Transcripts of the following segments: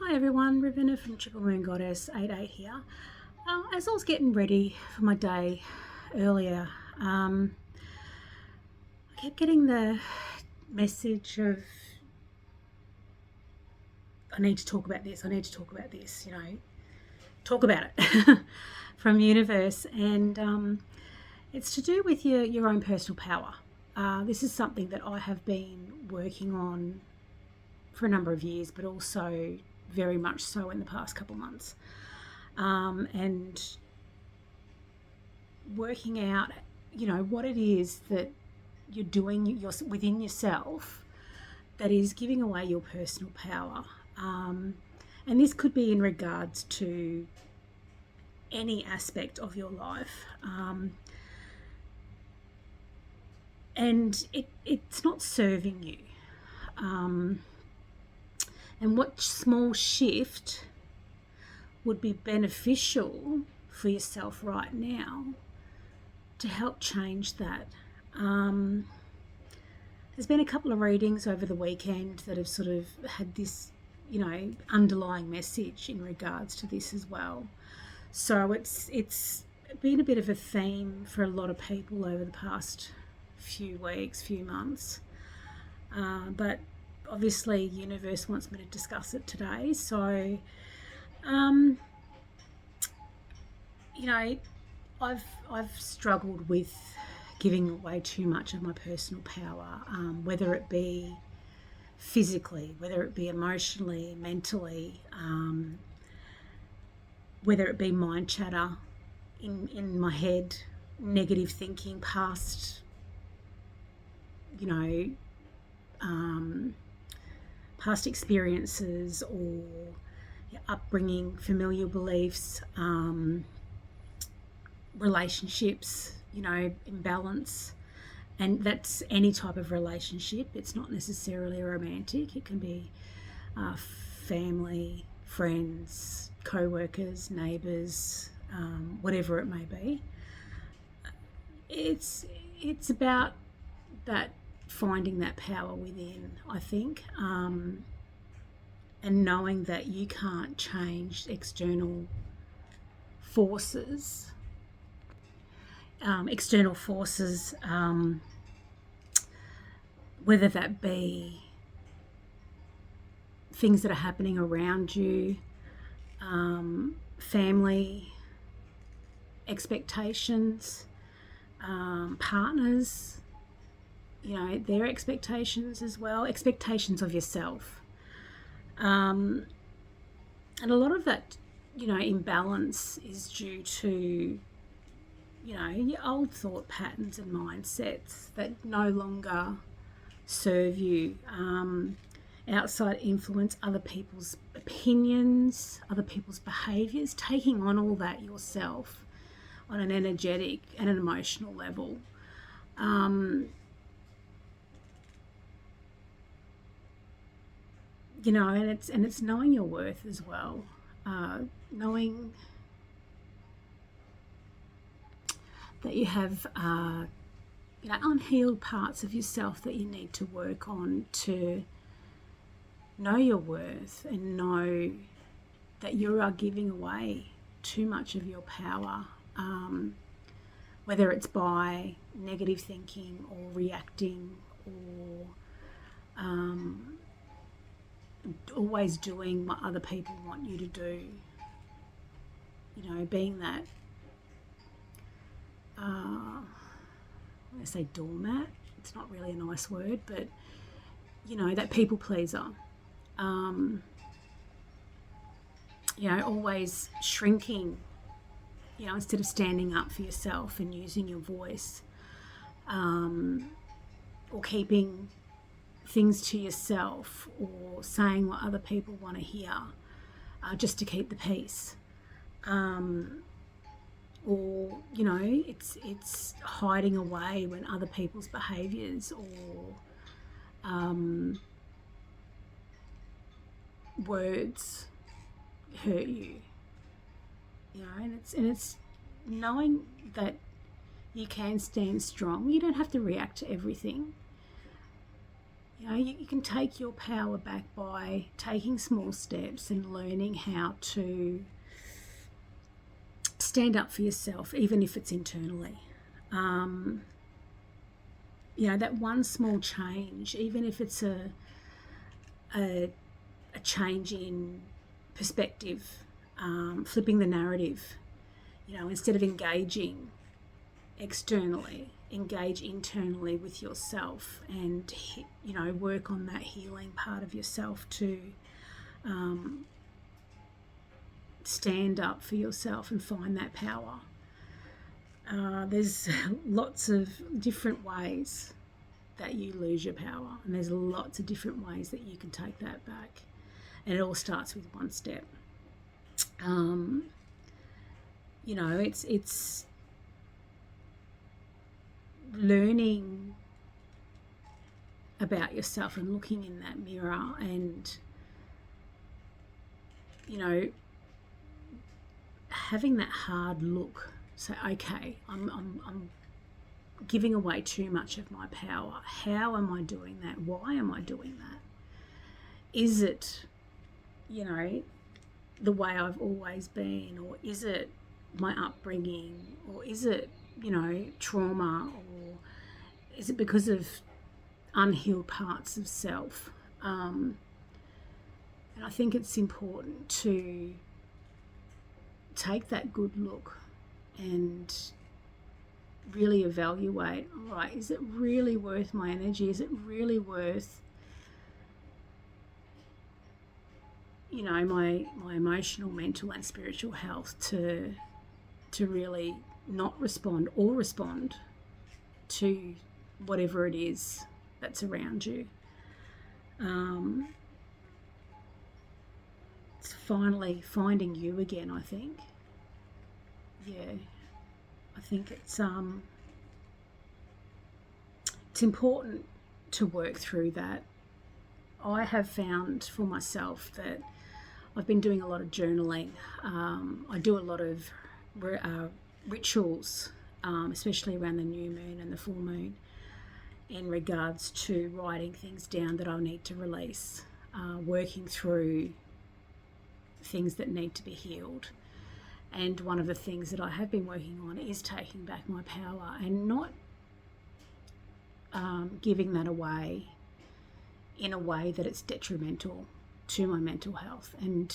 Hi everyone, Ravenna from Triple Moon Goddess 88 here. As I was getting ready for my day earlier, I kept getting the message of I need to talk about this, talk about it from universe, and it's to do with your own personal power. This is something that I have been working on for a number of years, but also very much so in the past couple months, and working out, what it is that you're doing within yourself that is giving away your personal power. And this could be in regards to any aspect of your life. And it's not serving you. And what small shift would be beneficial for yourself right now to help change that? There's been a couple of readings over the weekend that have sort of had this, underlying message in regards to this as well. So it's been a bit of a theme for a lot of people over the past few weeks, few months. But obviously universe wants me to discuss it today. So, I've struggled with giving away too much of my personal power, whether it be physically, whether it be emotionally, mentally, whether it be mind chatter in my head, negative thinking, past, past experiences or your upbringing, familiar beliefs, relationships, imbalance. And that's any type of relationship. It's not necessarily romantic. It can be family, friends, co-workers, neighbours, whatever it may be. It's about that, finding that power within, I think, and knowing that you can't change external forces. Whether that be things that are happening around you, family, expectations, partners, their expectations as well, expectations of yourself. And a lot of that, imbalance is due to, your old thought patterns and mindsets that no longer serve you. Outside influence, other people's opinions, other people's behaviours, taking on all that yourself on an energetic and an emotional level. And it's knowing your worth as well, knowing that you have unhealed parts of yourself that you need to work on to know your worth and know that you are giving away too much of your power, whether it's by negative thinking or reacting or always doing what other people want you to do, being that I say doormat, it's not really a nice word, but that people pleaser, always shrinking, instead of standing up for yourself and using your voice, or keeping things to yourself or saying what other people want to hear, just to keep the peace. Or it's hiding away when other people's behaviours or words hurt you. And it's knowing that you can stand strong. You don't have to react to everything, You can take your power back by taking small steps and learning how to stand up for yourself, even if it's internally. That one small change, even if it's a change in perspective, flipping the narrative, instead of engaging externally, engage internally with yourself and, work on that healing part of yourself to stand up for yourself and find that power. There's lots of different ways that you lose your power, and there's lots of different ways that you can take that back, and it all starts with one step. It's learning about yourself and looking in that mirror and having that hard look. So, okay, I'm giving away too much of my power. How am I doing that? Why am I doing that? Is it, the way I've always been, or is it my upbringing, or is it, trauma, or is it because of unhealed parts of self? And I think it's important to take that good look and really evaluate, all right, is it really worth my energy? Is it really worth, my emotional, mental and spiritual health to really not respond or respond to whatever it is that's around you? It's finally finding you again, I think. I think it's important to work through that. I have found for myself that I've been doing a lot of journaling. I do a lot of rituals, especially around the new moon and the full moon, in regards to writing things down that I'll need to release, working through things that need to be healed. And one of the things that I have been working on is taking back my power and not giving that away in a way that it's detrimental to my mental health, and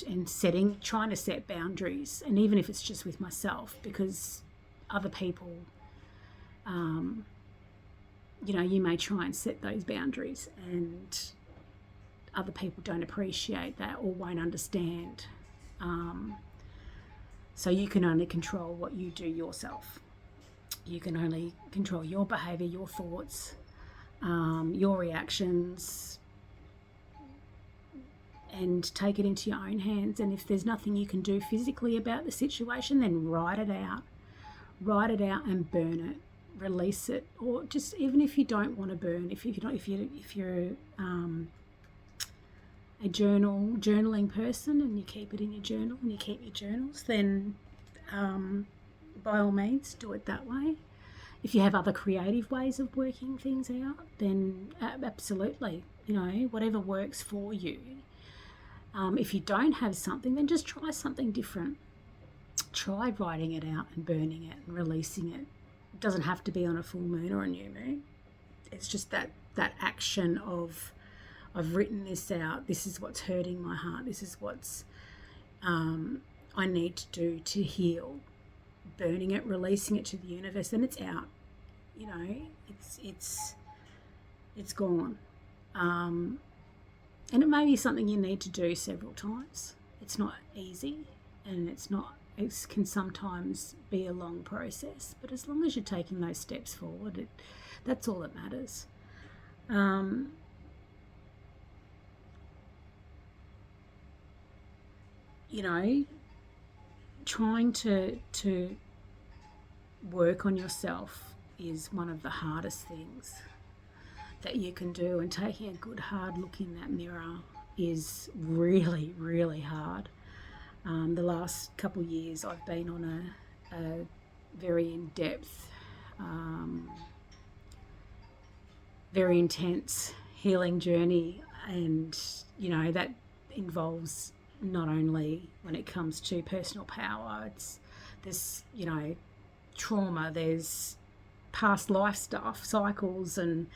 trying to set boundaries, and even if it's just with myself, because other people, you may try and set those boundaries and other people don't appreciate that or won't understand. So you can only control what you do yourself. You can only control your behaviour, your thoughts, your reactions, and take it into your own hands. And if there's nothing you can do physically about the situation, then write it out and burn it, release it. Or just, even if you don't want to burn, if you're a journaling person and you keep it in your journal and you keep your journals, then by all means do it that way. If you have other creative ways of working things out, then absolutely, whatever works for you. If you don't have something, then just try something different. Try writing it out and burning it and releasing it. It doesn't have to be on a full moon or a new moon. It's just that action of, I've written this out, this is what's hurting my heart, this is what's I need to do to heal. Burning it, releasing it to the universe, then it's out. It's gone. And it may be something you need to do several times. It's not easy, and it can sometimes be a long process, but as long as you're taking those steps forward, that's all that matters. Trying to work on yourself is one of the hardest things that you can do, and taking a good hard look in that mirror is really, really hard. The last couple of years I've been on a very in-depth, very intense healing journey, and that involves not only when it comes to personal power, there's trauma, there's past life stuff, cycles, and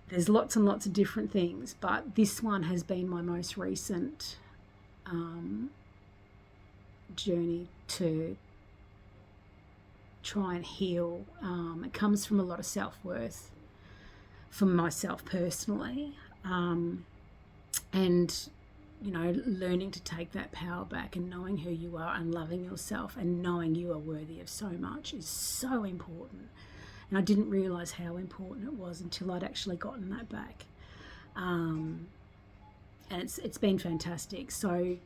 there's lots and lots of different things, but this one has been my most recent journey to try and heal. It comes from a lot of self-worth for myself personally, and learning to take that power back and knowing who you are and loving yourself and knowing you are worthy of so much is so important. And I didn't realise how important it was until I'd actually gotten that back. And it's been fantastic. So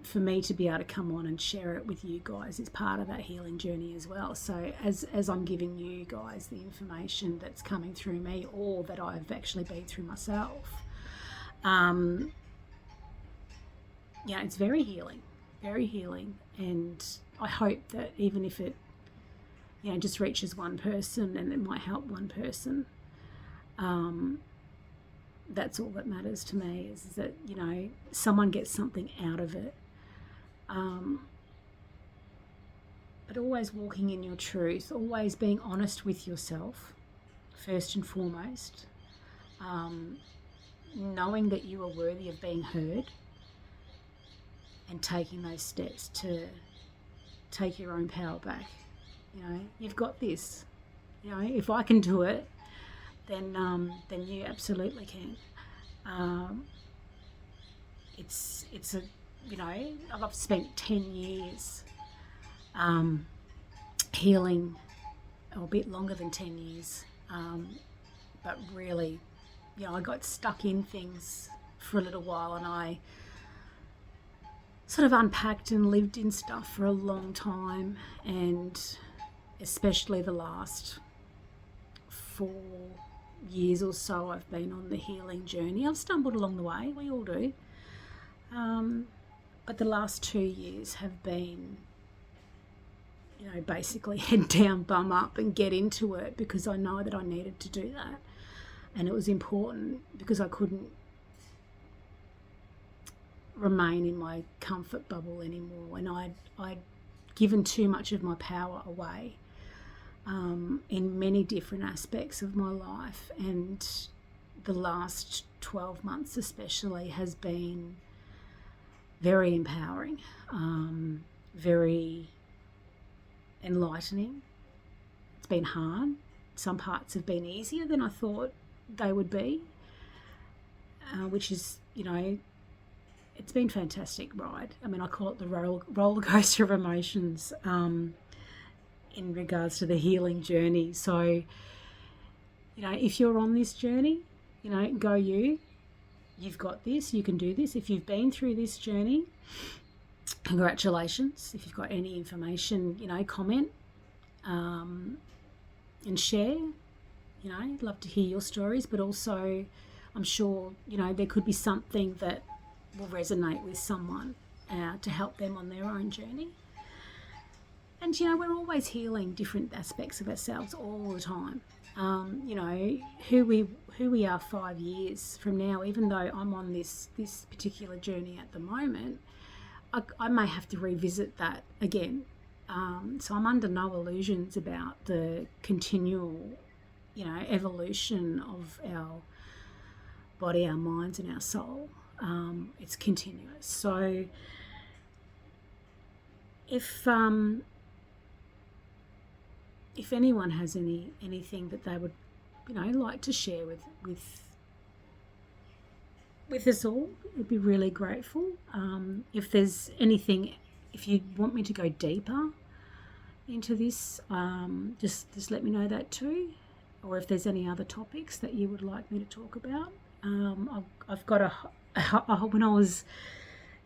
for me to be able to come on and share it with you guys is part of that healing journey as well. So as I'm giving you guys the information that's coming through me, or that I've actually been through myself, it's very healing, and I hope that even if it just reaches one person and it might help one person, that's all that matters to me, is that someone gets something out of it. But always walking in your truth, always being honest with yourself first and foremost, knowing that you are worthy of being heard, and taking those steps to take your own power back. You've got this. If I can do it, then you absolutely can. It's a I've spent 10 years healing, or a bit longer than 10 years, but really, I got stuck in things for a little while, and I sort of unpacked and lived in stuff for a long time, and especially the last 4 years or so I've been on the healing journey. I've stumbled along the way, we all do, but the last 2 years have been basically head down, bum up, and get into it, because I know that I needed to do that, and it was important because I couldn't remain in my comfort bubble anymore, and I'd given too much of my power away in many different aspects of my life, and the last 12 months especially has been very empowering, very enlightening. It's been hard. Some parts have been easier than I thought they would be, which is, it's been a fantastic ride. I mean, I call it the roller coaster of emotions in regards to the healing journey. So, if you're on this journey, go you. You've got this. You can do this. If you've been through this journey, congratulations. If you've got any information, comment and share. I'd love to hear your stories, but also I'm sure, there could be something that will resonate with someone to help them on their own journey. And, we're always healing different aspects of ourselves all the time. Who we are 5 years from now, even though I'm on this particular journey at the moment, I may have to revisit that again. So I'm under no illusions about the continual, evolution of our body, our minds, and our soul. It's continuous. So if anyone has anything that they would, like to share with us all, I'd be really grateful. If there's anything, if you want me to go deeper into this, just let me know that too. Or if there's any other topics that you would like me to talk about. I've got when I was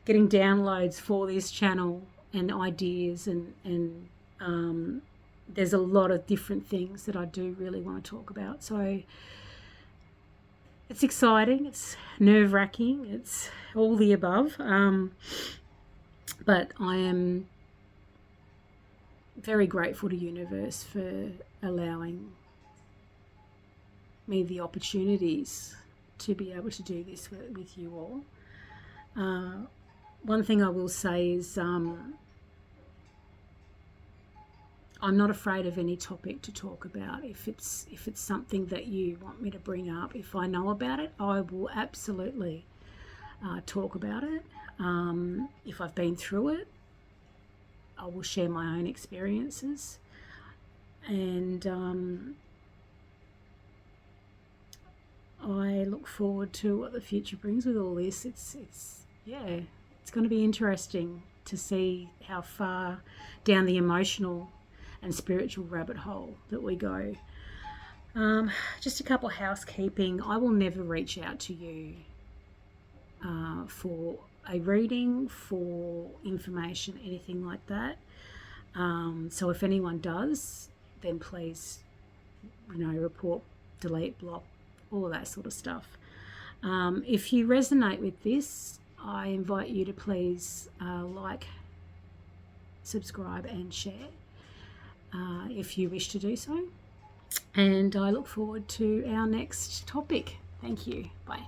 getting downloads for this channel and ideas, and there's a lot of different things that I do really want to talk about. So it's exciting, it's nerve-wracking, it's all the above. But I am very grateful to universe for allowing me the opportunities to be able to do this with you all. One thing I will say is I'm not afraid of any topic to talk about. If it's something that you want me to bring up, if I know about it, I will absolutely talk about it. If I've been through it, I will share my own experiences. And I look forward to what the future brings with all this. It's going to be interesting to see how far down the emotional and spiritual rabbit hole that we go. Just a couple of housekeeping. I will never reach out to you for a reading, for information, anything like that. So if anyone does, then please, report, delete, block, all of that sort of stuff. If you resonate with this, I invite you to please like, subscribe and share if you wish to do so. And I look forward to our next topic. Thank you. Bye.